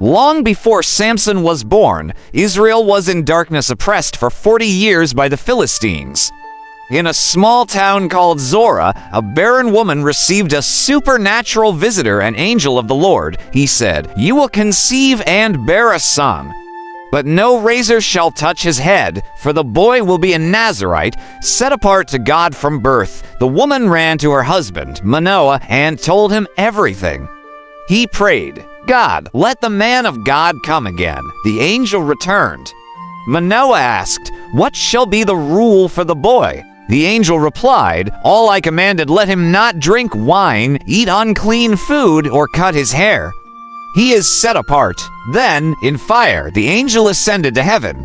Long before Samson was born, Israel was in darkness, oppressed for 40 years by the Philistines. In a small town called Zorah, a barren woman received a supernatural visitor, an angel of the Lord. He said, "You will conceive and bear a son. But no razor shall touch his head, for the boy will be a Nazarite, set apart to God from birth." The woman ran to her husband, Manoah, and told him everything. He prayed, "God, let the man of God come again." The angel returned. Manoah asked, "What shall be the rule for the boy?" The angel replied, "All I commanded, let him not drink wine, eat unclean food, or cut his hair. He is set apart." Then, in fire, the angel ascended to heaven.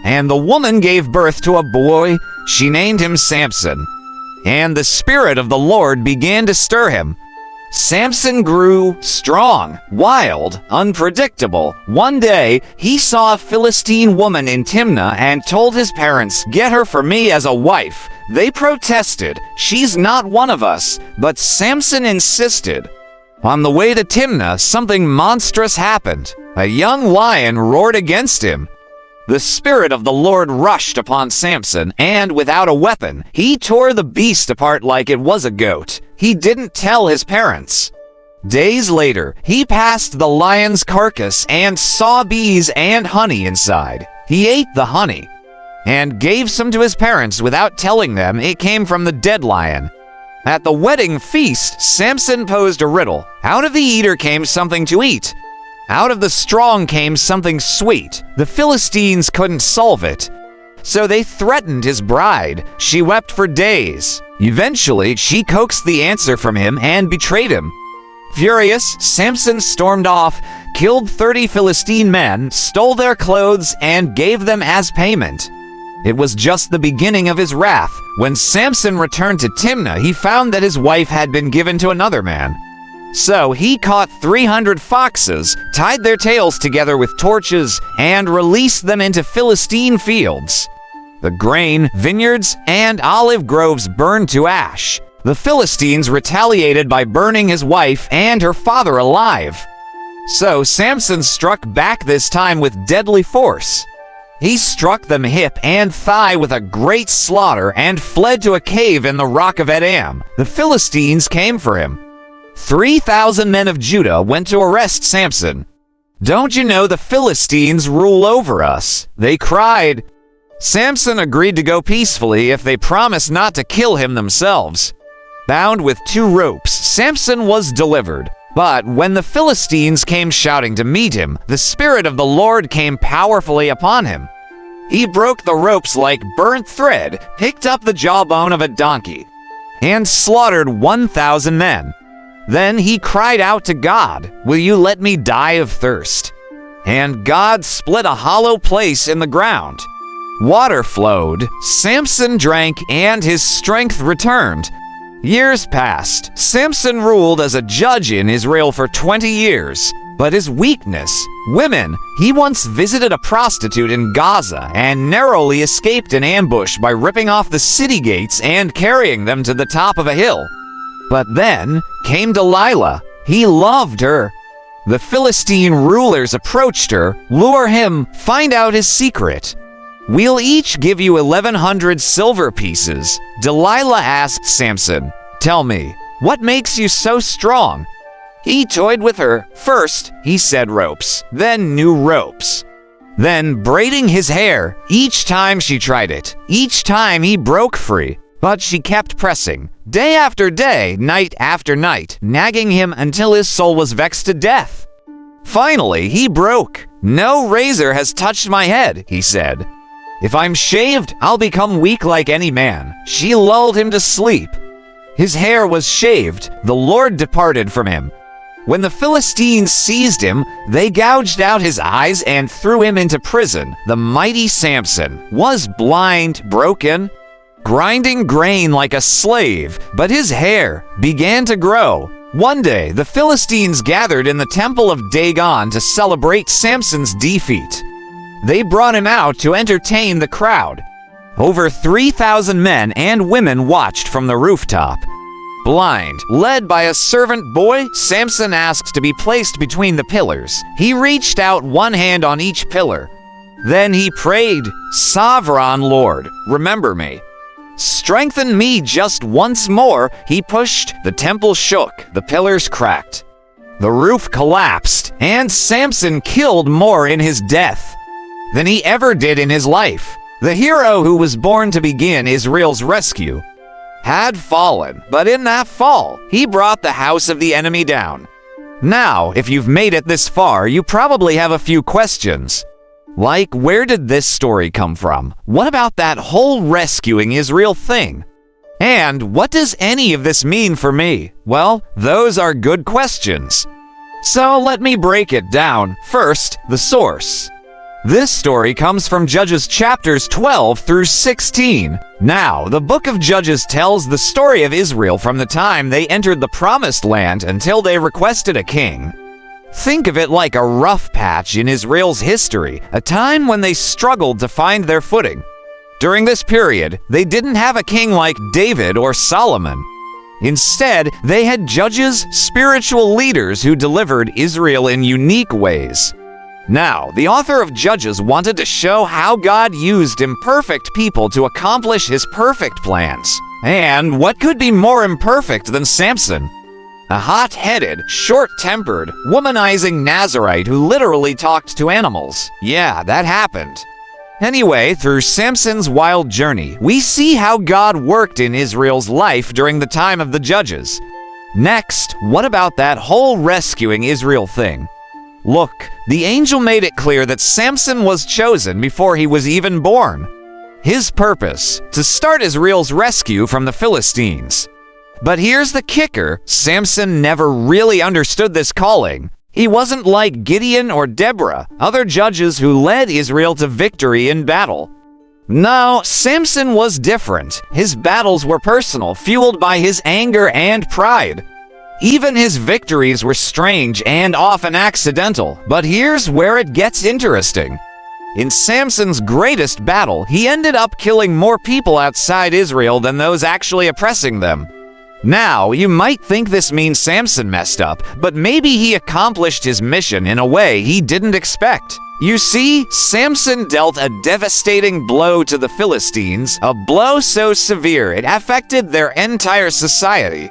And the woman gave birth to a boy. She named him Samson. And the Spirit of the Lord began to stir him. Samson grew strong, wild, unpredictable. One day, he saw a Philistine woman in Timnah and told his parents, "Get her for me as a wife." They protested, "She's not one of us." But Samson insisted. On the way to Timnah, something monstrous happened. A young lion roared against him. The Spirit of the Lord rushed upon Samson, and without a weapon, he tore the beast apart like it was a goat. He didn't tell his parents. Days later, he passed the lion's carcass and saw bees and honey inside. He ate the honey and gave some to his parents without telling them it came from the dead lion. At the wedding feast, Samson posed a riddle. Out of the eater came something to eat. Out of the strong came something sweet. The Philistines couldn't solve it, so they threatened his bride. She wept for days. Eventually, she coaxed the answer from him and betrayed him. Furious, Samson stormed off, killed 30 Philistine men, stole their clothes, and gave them as payment. It was just the beginning of his wrath. When Samson returned to Timnah, he found that his wife had been given to another man. So he caught 300 foxes, tied their tails together with torches, and released them into Philistine fields. The grain, vineyards, and olive groves burned to ash. The Philistines retaliated by burning his wife and her father alive. So Samson struck back, this time with deadly force. He struck them hip and thigh with a great slaughter and fled to a cave in the rock of Edom. The Philistines came for him. 3,000 men of Judah went to arrest Samson. "Don't you know the Philistines rule over us?" they cried. Samson agreed to go peacefully if they promised not to kill him themselves. Bound with 2 ropes, Samson was delivered. But when the Philistines came shouting to meet him, the Spirit of the Lord came powerfully upon him. He broke the ropes like burnt thread, picked up the jawbone of a donkey, and slaughtered 1,000 men. Then he cried out to God, "Will you let me die of thirst?" And God split a hollow place in the ground. Water flowed, Samson drank, and his strength returned. Years passed. Samson ruled as a judge in Israel for 20 years. But his weakness, women, he once visited a prostitute in Gaza and narrowly escaped an ambush by ripping off the city gates and carrying them to the top of a hill. But then came Delilah. He loved her. The Philistine rulers approached her, lure him, find out his secret. "We'll each give you 1,100 silver pieces." Delilah asked Samson, "Tell me, what makes you so strong?" He toyed with her. First, he said ropes, then new ropes. Then braiding his hair. Each time she tried it, each time he broke free. But she kept pressing, day after day, night after night, nagging him until his soul was vexed to death. Finally, he broke. "No razor has touched my head," he said. "If I'm shaved, I'll become weak like any man." She lulled him to sleep. His hair was shaved. The Lord departed from him. When the Philistines seized him, they gouged out his eyes and threw him into prison. The mighty Samson was blind, broken, grinding grain like a slave, but his hair began to grow. One day, the Philistines gathered in the temple of Dagon to celebrate Samson's defeat. They brought him out to entertain the crowd. Over 3,000 men and women watched from the rooftop. Blind, led by a servant boy, Samson asked to be placed between the pillars. He reached out one hand on each pillar. Then he prayed, "Sovereign Lord, remember me. Strengthen me just once more." He pushed, the temple shook, the pillars cracked. The roof collapsed, and Samson killed more in his death than he ever did in his life. The hero who was born to begin Israel's rescue had fallen, but in that fall, he brought the house of the enemy down. Now, if you've made it this far, you probably have a few questions. Like, where did this story come from? What about that whole rescuing Israel thing? And what does any of this mean for me? Well, those are good questions. So let me break it down. First, the source. This story comes from Judges chapters 12 through 16. Now, the book of Judges tells the story of Israel from the time they entered the promised land until they requested a king. Think of it like a rough patch in Israel's history, a time when they struggled to find their footing. During this period, they didn't have a king like David or Solomon. Instead, they had judges, spiritual leaders who delivered Israel in unique ways. Now, the author of Judges wanted to show how God used imperfect people to accomplish his perfect plans. And what could be more imperfect than Samson? A hot-headed, short-tempered, womanizing Nazarite who literally talked to animals. Yeah, that happened. Anyway, through Samson's wild journey, we see how God worked in Israel's life during the time of the Judges. Next, what about that whole rescuing Israel thing? Look, the angel made it clear that Samson was chosen before he was even born. His purpose, to start Israel's rescue from the Philistines. But here's the kicker, Samson never really understood this calling. He wasn't like Gideon or Deborah, other judges who led Israel to victory in battle. No, Samson was different. His battles were personal, fueled by his anger and pride. Even his victories were strange and often accidental, but here's where it gets interesting. In Samson's greatest battle, he ended up killing more people outside Israel than those actually oppressing them. Now, you might think this means Samson messed up, but maybe he accomplished his mission in a way he didn't expect. You see, Samson dealt a devastating blow to the Philistines, a blow so severe it affected their entire society.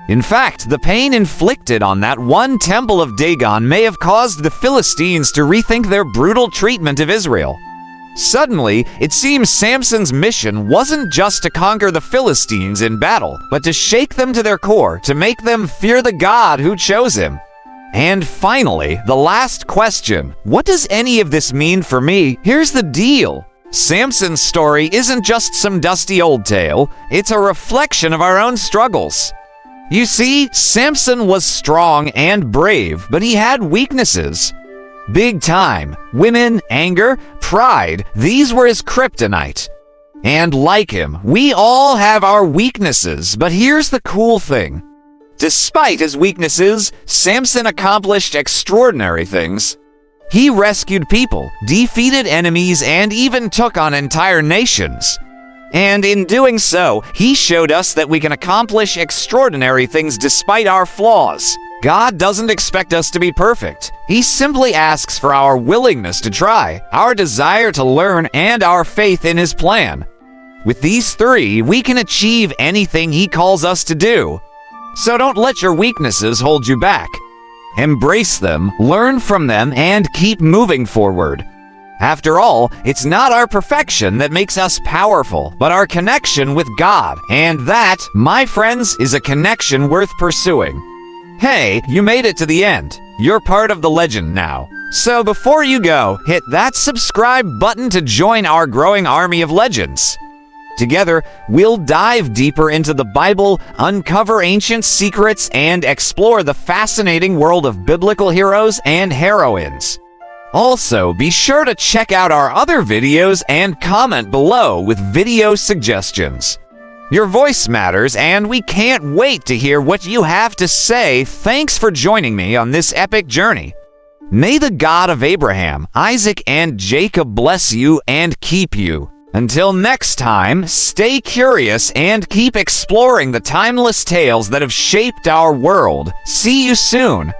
In fact, the pain inflicted on that one temple of Dagon may have caused the Philistines to rethink their brutal treatment of Israel. Suddenly, it seems Samson's mission wasn't just to conquer the Philistines in battle, but to shake them to their core, to make them fear the God who chose him. And finally, the last question. What does any of this mean for me? Here's the deal. Samson's story isn't just some dusty old tale. It's a reflection of our own struggles. You see, Samson was strong and brave, but he had weaknesses. Big time. Women, anger, pride, these were his kryptonite. And like him, we all have our weaknesses, but here's the cool thing. Despite his weaknesses, Samson accomplished extraordinary things. He rescued people, defeated enemies, and even took on entire nations. And in doing so, he showed us that we can accomplish extraordinary things despite our flaws. God doesn't expect us to be perfect. He simply asks for our willingness to try, our desire to learn, and our faith in his plan. With these three, we can achieve anything he calls us to do. So don't let your weaknesses hold you back. Embrace them, learn from them, and keep moving forward. After all, it's not our perfection that makes us powerful, but our connection with God. And that, my friends, is a connection worth pursuing. Hey, you made it to the end. You're part of the legend now. So before you go, hit that subscribe button to join our growing army of legends. Together, we'll dive deeper into the Bible, uncover ancient secrets, and explore the fascinating world of biblical heroes and heroines. Also, be sure to check out our other videos and comment below with video suggestions. Your voice matters, and we can't wait to hear what you have to say. Thanks for joining me on this epic journey. May the God of Abraham, Isaac, and Jacob bless you and keep you. Until next time, stay curious and keep exploring the timeless tales that have shaped our world. See you soon.